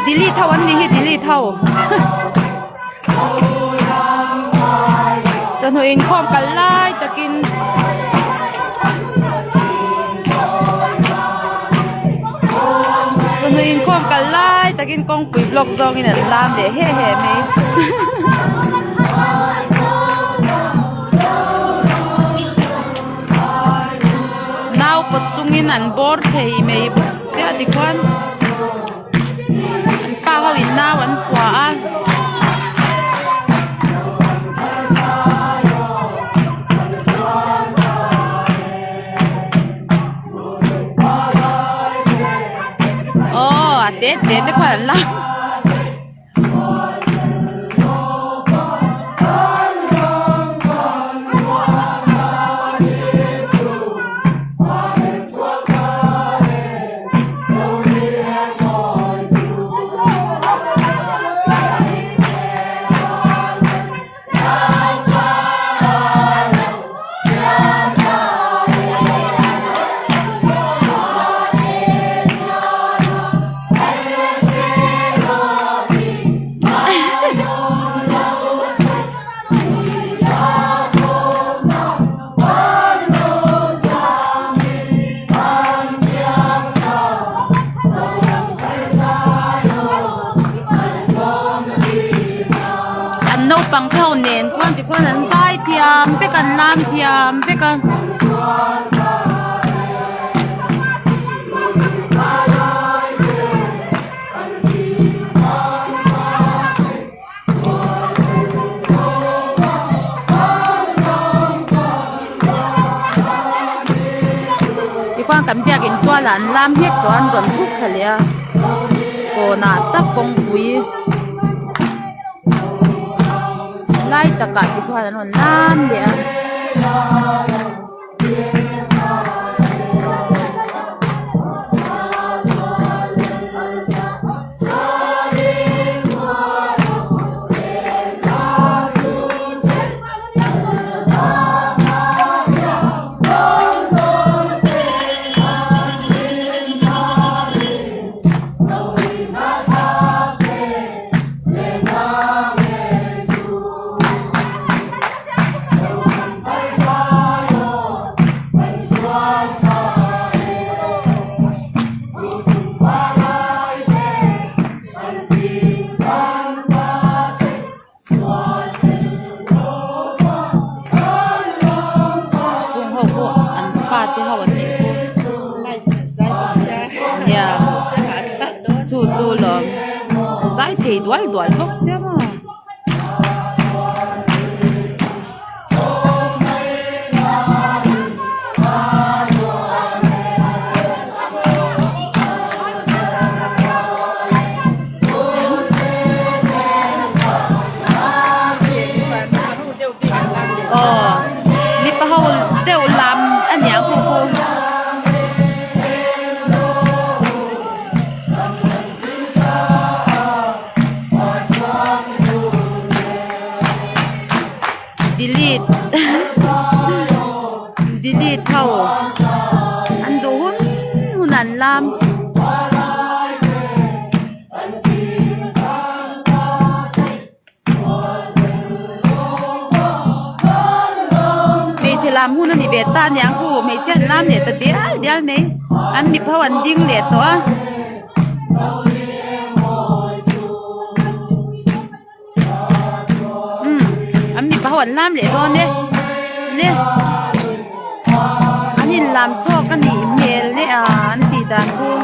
delete thâu anh đi hi delete thâu cho nó in khom cả lại takin cho nó in khom cả lại takin con quỷ blog dong in làm để he he mấy nào có chung in ăn board thì mấy bút sẽ đi quan ăn pa hoa in nào ăn quả Tết nó khoản lắm bằng thâu nền quan thì quan hắn sai thiam biết cần làm thiam biết cần thì quan cảm biết cái toa là làm hết có ăn vẫn xúc thật liền cô nà tắc công vui lại tất cả thì khoa nó nan vậy thì đuổi thuốc xem mà đi bao hậu đều làm anh nhàng cô delete thâu anh đủ hun ăn làm mấy chỉ làm hun anh đi về ta nhàng cô mấy chỉ làm để ta đial mấy anh bị phao anh đinh để to anh bị phao anh làm để to nè nè anh làm cho cái này mềm đấy à anh thì đàn cô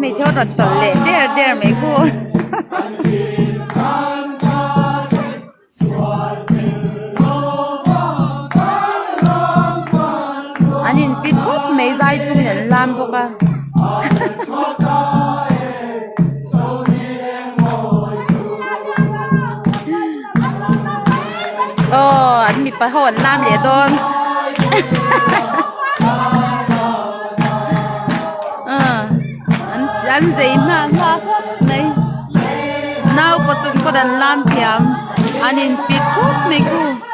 mấy cháu đợt tở lệ đẻ mấy cô anh nhìn fit cốt mấy dây chung nhận làm cô ba mi pa hon lam le don anh dậy mà này nào có chúng có đàn lam piam anh in pit khúc mấy cô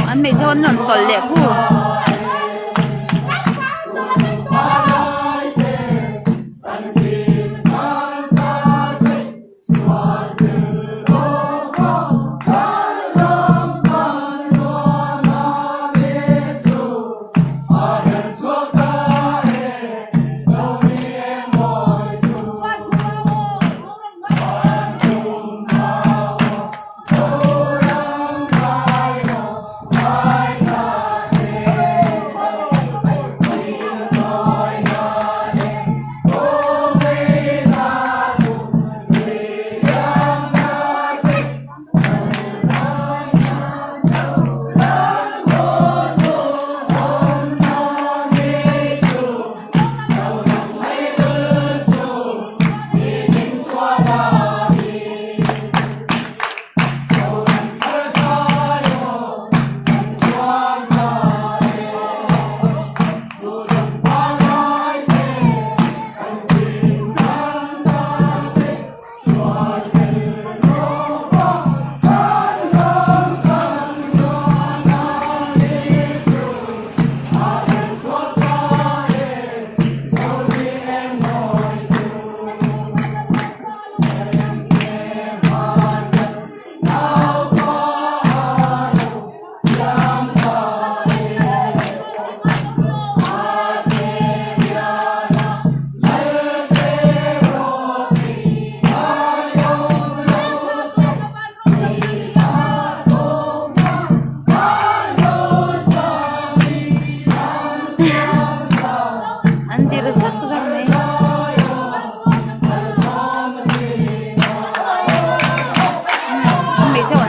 anh mấy cho nó tổn lệ cô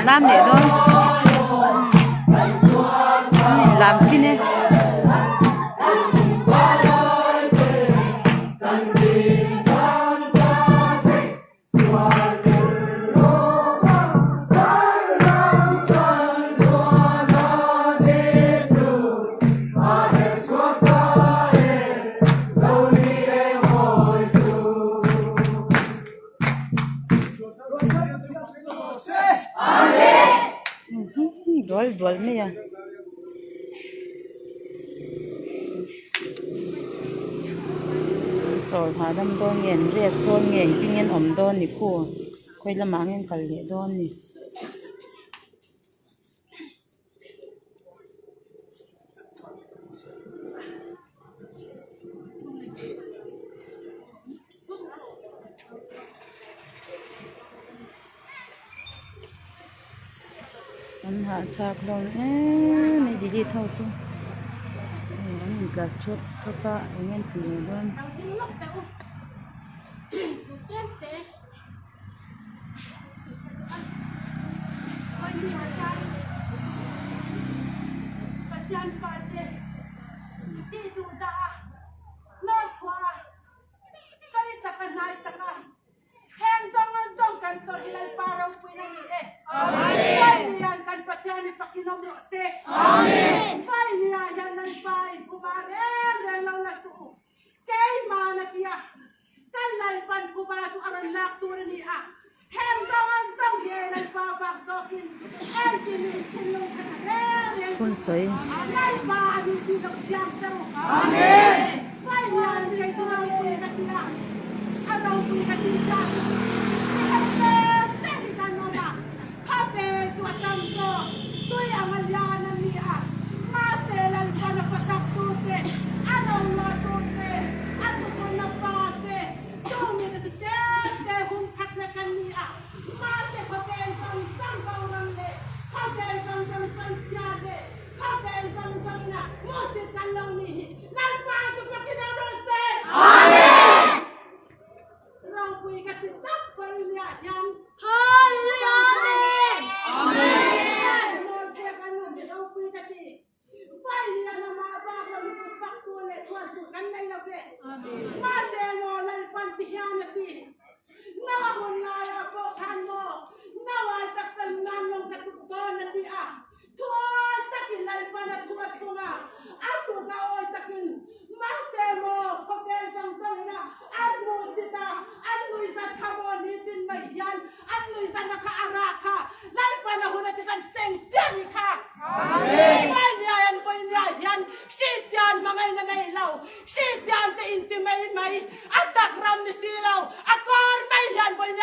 làm để thôi mình làm chi nè Dol nih ya. Chol hadam don ngen res don ngen pingen om don ni ko khoi la ma ngen kal le don ni anh hạ chạc lòng này đi thâu chứ mình gặp chốt cho ba anh em từ luôn Phun sấy.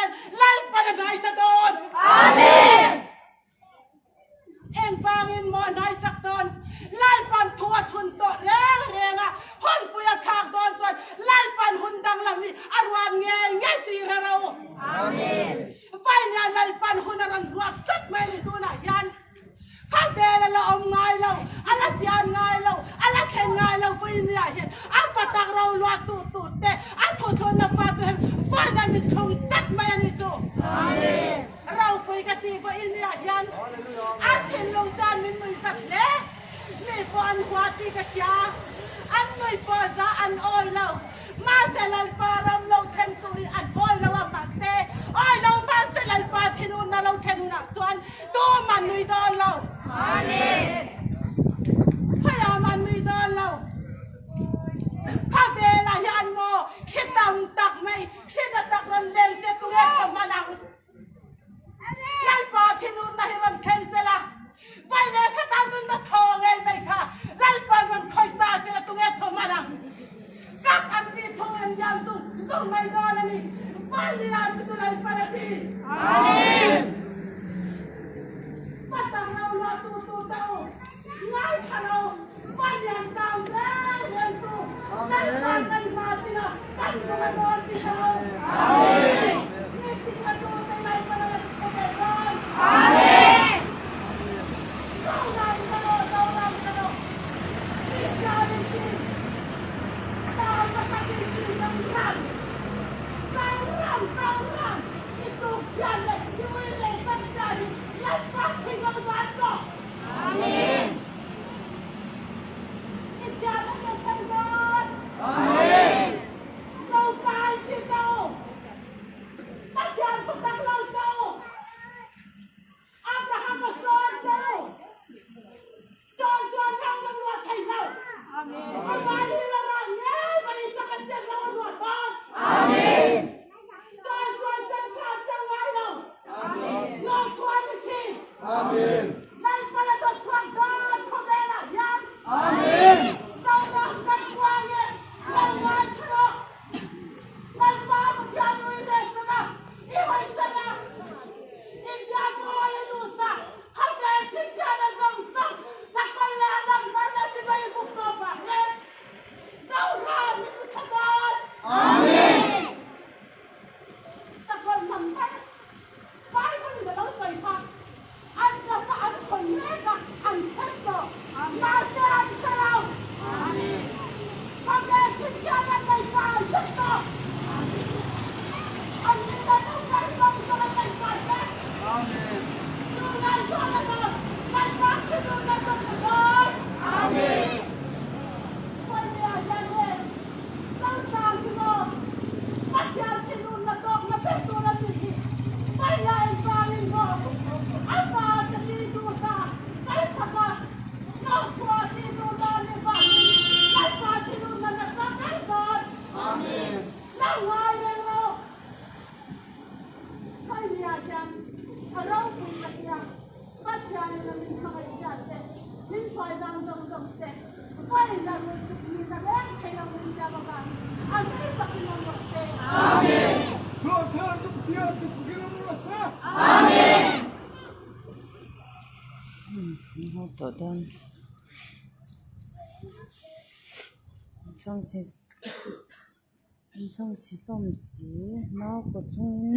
lên lan pan nai sa don amen em vang in mo nai sak don lan pan thua thun to reng à hon puya thak don chon lan pan hun dang lam ni arwan nge ti ra ro amen vai nya lan pan hun ran ruat sak mai ni tu na yanข้าเจริญเราอมง่ายเราอะไรเสียง่ายเราอะไรแข็งง่ายเราฟินเนี่ยเห็นอันฟัดตักเราลวดตูดเตะอันทุนนับฟัดเห็นฟันนั้นมีทงจัดมาอย่างนี้จูเราคุยกันตีว่าอินเนี่ยยันอันเห็นลงจานมีมือสัตว์เละมีฟอนหัวตีกระชาอันไม่พอจะอันอ้อยเรามาเสลันปารำเราเทนสุริอันอ้อยเราว่าปากเตะอ้อยเรามาเสลันปาที่นู่นนะเราเทนหนักจวนตัวมันนุยดอนเราพยามันมีเดินเราข้าเจนะยันโมชิดตักไม่ชิดตักรันเดนเจตุเอตมานังยันปอที่นู่นนะฮิรันเคนเซล่าไปเนี่ยข้าตามมันมาทองเองไปค่ะยันปอมันคอยตาเซล่าตุเอตมานังกักอันที่ทุ่งยันส่งไม่โดนนี่ฟันยันสุดเลยปาร์ตี้ฟัดตังเราลอตูเต้าง่ายขนาดฟันยันตามแรงเงินตู้นั่นฟันกันมาที่น่ะตั้งตัวมันนอนที่เรานี่ที่กระโดดไปไหนมาแล้วก็เด็กร้อนเรานำกระโดดที่ยาวจริงๆตามมาตัดจริงๆต้องรันที่ตุกยันเลยที่วิ่งเลยตั้งใจยันฟังที่เราวัดก่อนที่จะไม่เป็นสันดานเราตายที่เราตัดยันตุกตักเราอับราฮัมก็สอนเราเรามันรวดให้เราเอามาที่เราเนี่ยมันจะกันเจ็บเรารวดบ้างAmen. Life for the God, come on, young. Amen. No, that's quiet. No, one, no. My mom can't do this. He was there. In the boy, you do that. How can you teach them something? That's my land. I'm going to go to Papa. No, Ram, come on. Amen. That's what I'm saying. Why couldn't you not say that? Anh là anh thuần nét à, anh thích rồi, mà sẽ anh sao? Hôm nay xin cho anh này vào thích rồi. Anh đi đến hôm nay không cho anh này vào hết. Đưa này cho anh rồi, anh bác chứ đưa này cho anh rồi. Quay nhà dân lên, sẵn sàng chứ rồi. Bắt nhau chứ luôn là tốt, là biết tôi là gì. Quay lại vào lên rồi. Apa jadi dosa? Saya sabar. Kau kuati dosa lepas. Saya kuati dosa lepas lepas. Amin. Nawai lelo. Kau lihat yang kalau pun macam macam yang kita lihat deh. Min soal dong deh. Kau yang minta deh, kalau minta apa? Aku pakai nombor deh. Amin. Suatu dia sesuatu rasa. Amin. Nó tổ đơn trong chỉ đồng chí nó của chúng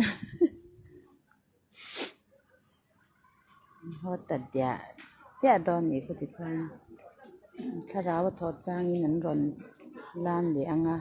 họตัดเดียตอนนี้ก็ที่คนถ้าเราทอดจ้างนี่นั่นร้อนล้านเหลียงอ่ะ